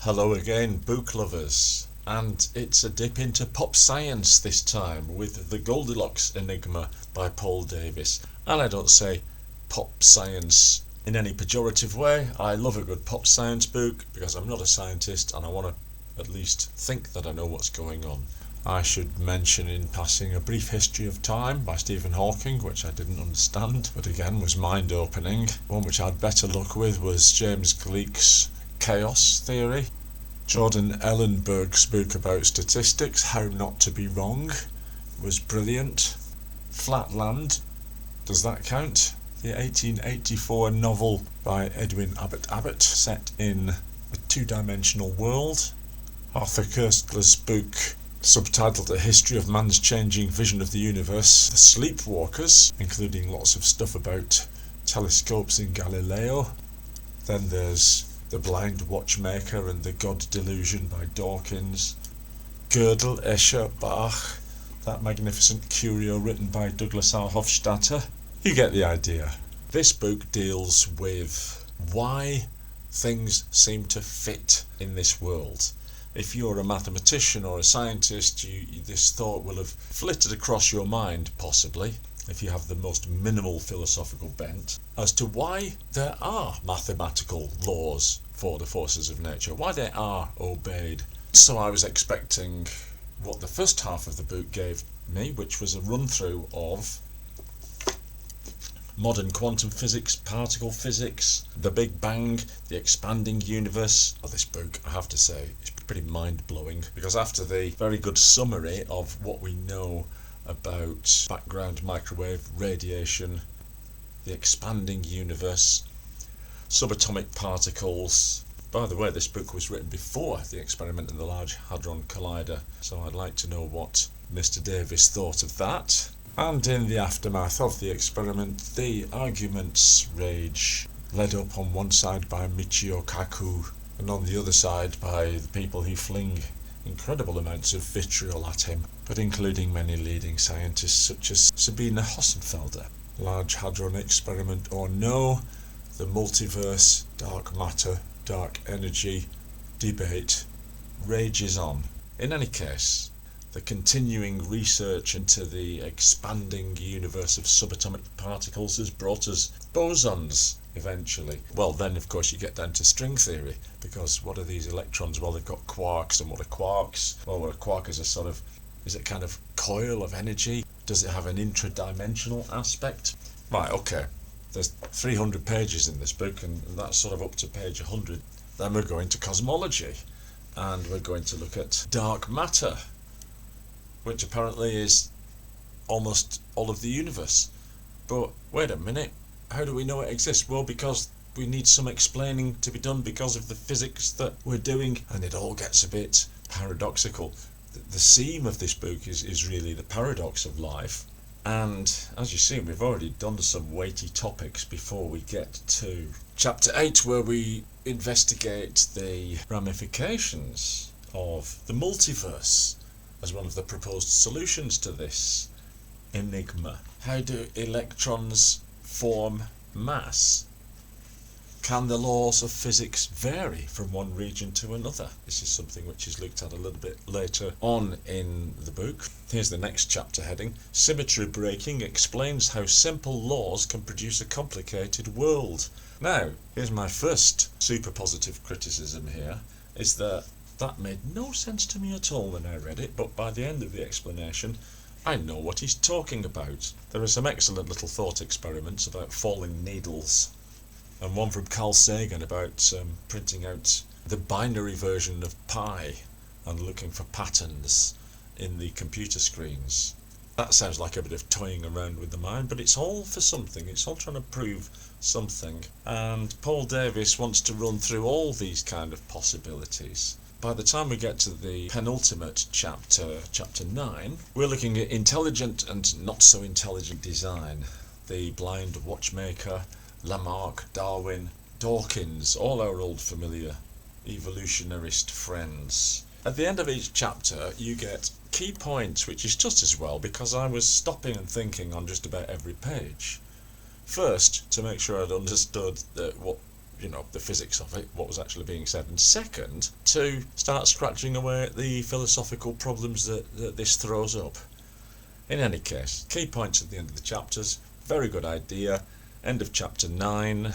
Hello again, book lovers, and it's a dip into pop science this time with the Goldilocks Enigma by Paul Davies. And I don't say pop science in any pejorative way. I love a good pop science book because I'm not a scientist and I want to at least think that I know what's going on. I should mention in passing A Brief History of Time by Stephen Hawking, which I didn't understand, but again was mind-opening. One which I had better luck with was James Gleick's Chaos Theory. Jordan Ellenberg's book about statistics, How Not to Be Wrong, was brilliant. Flatland, does that count? The 1884 novel by Edwin Abbott, set in a two-dimensional world. Arthur Koestler's book, subtitled A History of Man's Changing Vision of the Universe, The Sleepwalkers, including lots of stuff about telescopes in Galileo. Then there's The Blind Watchmaker and the God Delusion by Dawkins. Gödel, Escher, Bach, that magnificent curio written by Douglas R. Hofstadter. You get the idea. This book deals with why things seem to fit in this world. If you're a mathematician or a scientist, this thought will have flitted across your mind, possibly, if you have the most minimal philosophical bent, as to why there are mathematical laws for the forces of nature, why they are obeyed. So I was expecting what the first half of the book gave me, which was a run-through of modern quantum physics, particle physics, the Big Bang, the expanding universe. Well, this book, I have to say, is pretty mind-blowing, because after the very good summary of what we know about background microwave radiation, the expanding universe, subatomic particles. By the way, this book was written before the experiment in the Large Hadron Collider, so I'd like to know what Mr. Davies thought of that. And in the aftermath of the experiment, the arguments rage, led up on one side by Michio Kaku, and on the other side by the people who fling incredible amounts of vitriol at him, but including many leading scientists such as Sabine Hossenfelder. Large Hadron Experiment or no, the multiverse, dark matter, dark energy debate rages on. In any case, the continuing research into the expanding universe of subatomic particles has brought us bosons eventually. Well, then of course you get down to string theory, because what are these electrons? Well, they've got quarks, and what are quarks? Well, a quark is is it kind of coil of energy? Does it have an intradimensional aspect? Right, okay. There's 300 pages in this book, and that's sort of up to page 100. Then we're going to cosmology, and we're going to look at dark matter, which apparently is almost all of the universe. But wait a minute, how do we know it exists? Well, because we need some explaining to be done because of the physics that we're doing, and it all gets a bit paradoxical. The theme of this book is really the paradox of life, and as you see, we've already done some weighty topics before we get to chapter 8, where we investigate the ramifications of the multiverse as one of the proposed solutions to this enigma. How do electrons form mass? Can the laws of physics vary from one region to another? This is something which is looked at a little bit later on in the book. Here's the next chapter heading. Symmetry breaking explains how simple laws can produce a complicated world. Now, here's my first super positive criticism here, is that made no sense to me at all when I read it, but by the end of the explanation, I know what he's talking about. There are some excellent little thought experiments about falling needles, and one from Carl Sagan about printing out the binary version of pi and looking for patterns in the computer screens. That sounds like a bit of toying around with the mind, but it's all for something. It's all trying to prove something. And Paul Davies wants to run through all these kind of possibilities. By the time we get to the penultimate chapter, chapter 9, we're looking at intelligent and not so intelligent design. The Blind Watchmaker, Lamarck, Darwin, Dawkins, all our old familiar evolutionarist friends. At the end of each chapter you get key points, which is just as well, because I was stopping and thinking on just about every page. First, to make sure I'd understood what the physics of it, what was actually being said, and second, to start scratching away at the philosophical problems that this throws up. In any case, key points at the end of the chapters, very good idea. End of chapter 9.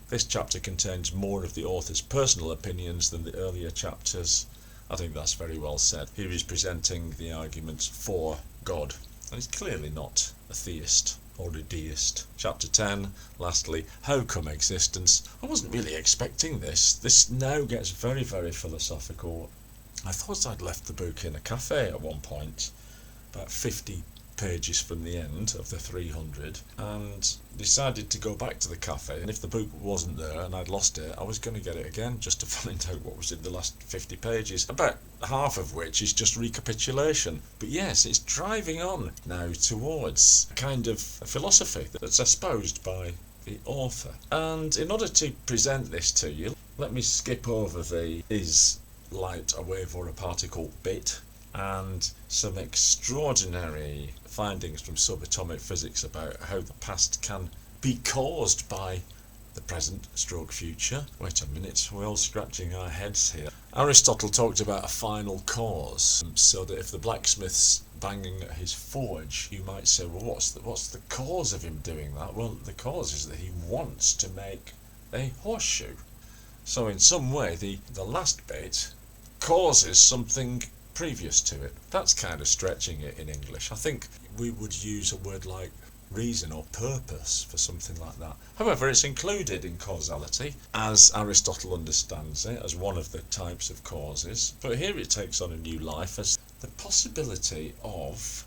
This chapter contains more of the author's personal opinions than the earlier chapters. I think that's very well said. Here he's presenting the arguments for God, and he's clearly not a theist or a deist. Chapter 10, lastly, how come existence? I wasn't really expecting this. This now gets very, very philosophical. I thought I'd left the book in a cafe at one point, about 50 pages from the end of the 300, and decided to go back to the cafe, and if the book wasn't there and I'd lost it, I was going to get it again just to find out what was in the last 50 pages, about half of which is just recapitulation. But yes, it's driving on now towards a kind of a philosophy that's espoused by the author. And in order to present this to you, let me skip over the is light a wave or a particle bit, and some extraordinary findings from subatomic physics about how the past can be caused by the present stroke future. Wait a minute, we're all scratching our heads here. Aristotle talked about a final cause, so that if the blacksmith's banging at his forge, you might say, well, what's the cause of him doing that? Well, the cause is that he wants to make a horseshoe. So in some way, the last bit causes something previous to it. That's kind of stretching it in English. I think we would use a word like reason or purpose for something like that. However, it's included in causality, as Aristotle understands it, as one of the types of causes. But here it takes on a new life as the possibility of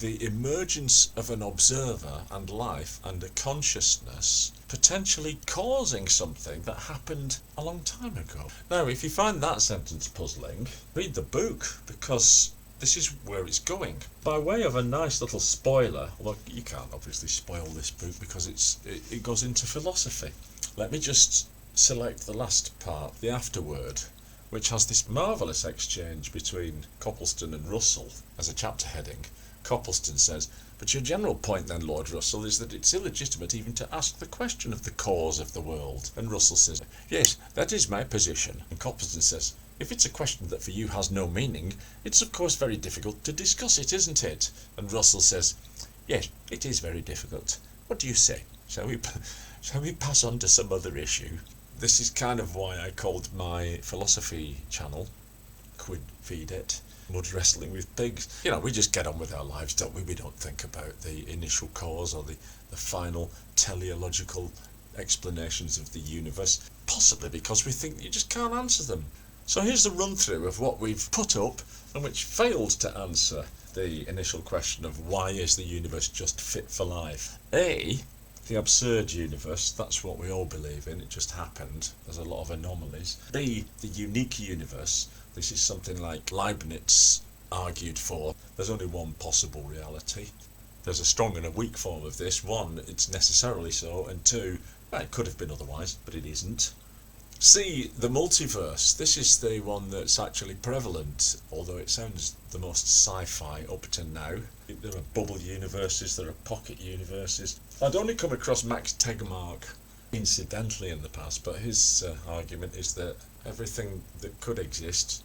the emergence of an observer and life and a consciousness potentially causing something that happened a long time ago. Now, if you find that sentence puzzling, read the book, because this is where it's going. By way of a nice little spoiler, although you can't obviously spoil this book because it goes into philosophy. Let me just select the last part, the afterword, which has this marvellous exchange between Copleston and Russell as a chapter heading. Copleston says, but your general point then, Lord Russell, is that it's illegitimate even to ask the question of the cause of the world. And Russell says, yes, that is my position. And Copleston says, if it's a question that for you has no meaning, it's of course very difficult to discuss it, isn't it? And Russell says, yes, it is very difficult. What do you say? Shall we pass on to some other issue? This is kind of why I called my philosophy channel Quid Fedet. Mud wrestling with pigs. We just get on with our lives, don't we? We don't think about the initial cause or the final teleological explanations of the universe, possibly because we think you just can't answer them. So here's the run through of what we've put up and which failed to answer the initial question of why is the universe just fit for life. A, the absurd universe, that's what we all believe in, it just happened, there's a lot of anomalies. B, the unique universe. This is something like Leibniz argued for. There's only one possible reality. There's a strong and a weak form of this. One, it's necessarily so, and two, well, it could have been otherwise, but it isn't. C, the multiverse. This is the one that's actually prevalent, although it sounds the most sci-fi up to now. There are bubble universes, there are pocket universes. I'd only come across Max Tegmark incidentally in the past, but his argument is that everything that could exist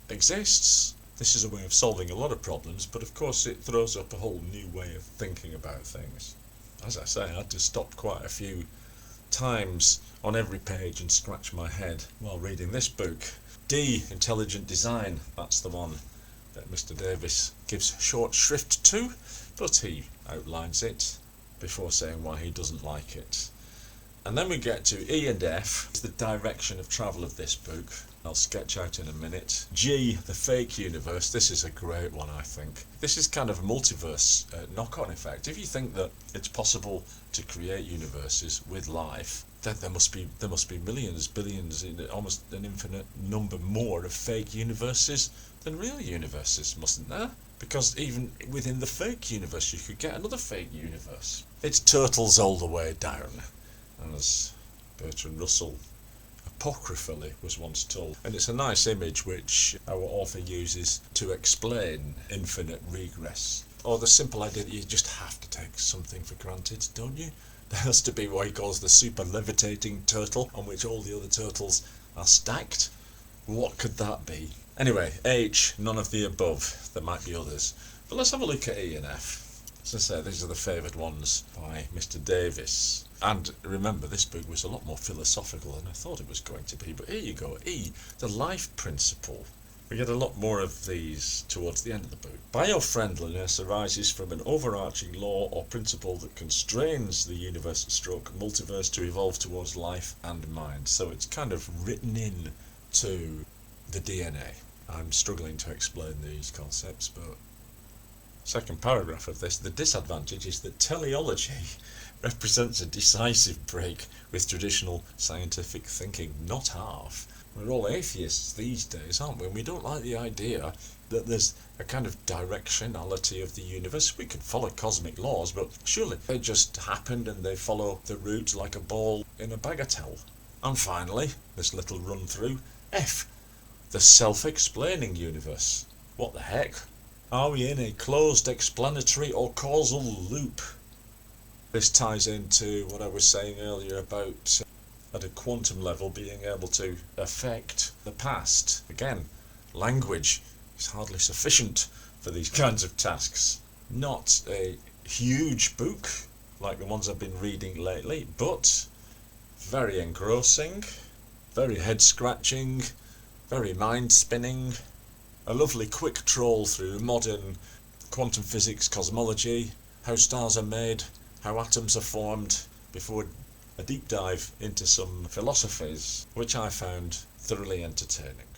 exists. This is a way of solving a lot of problems, but of course it throws up a whole new way of thinking about things. As I say, I had to stop quite a few times on every page and scratch my head while reading this book. D, intelligent design. That's the one that Mr. Davies gives short shrift to, but he outlines it before saying why he doesn't like it. And then we get to E and F, the direction of travel of this book. I'll sketch out in a minute. G, the fake universe. This is a great one, I think. This is kind of a multiverse knock-on effect. If you think that it's possible to create universes with life, then there must be millions, billions, almost an infinite number more of fake universes than real universes, mustn't there? Because even within the fake universe, you could get another fake universe. It's turtles all the way down, as Bertrand Russell apocryphally was once told. And it's a nice image which our author uses to explain infinite regress, or the simple idea that you just have to take something for granted, don't you? There has to be what he calls the super levitating turtle, on which all the other turtles are stacked. What could that be? Anyway, H, none of the above. There might be others. But let's have a look at E and F. As I say, these are the favoured ones by Mr. Davies. And remember, this book was a lot more philosophical than I thought it was going to be. But here you go, E, the life principle. We get a lot more of these towards the end of the book. Biofriendliness arises from an overarching law or principle that constrains the universe stroke multiverse to evolve towards life and mind. So it's kind of written in to the DNA. I'm struggling to explain these concepts, but second paragraph of this, the disadvantage is that teleology represents a decisive break with traditional scientific thinking, not half. We're all atheists these days, aren't we? And we don't like the idea that there's a kind of directionality of the universe. We could follow cosmic laws, but surely they just happened and they follow the route like a ball in a bagatelle. And finally, this little run through, F, the self-explaining universe. What the heck? Are we in a closed explanatory or causal loop? This ties into what I was saying earlier about at a quantum level being able to affect the past. Again, language is hardly sufficient for these kinds of tasks. Not a huge book like the ones I've been reading lately, but very engrossing, very head-scratching, very mind-spinning. A lovely quick trawl through modern quantum physics, cosmology, how stars are made, how atoms are formed, before a deep dive into some philosophies, which I found thoroughly entertaining.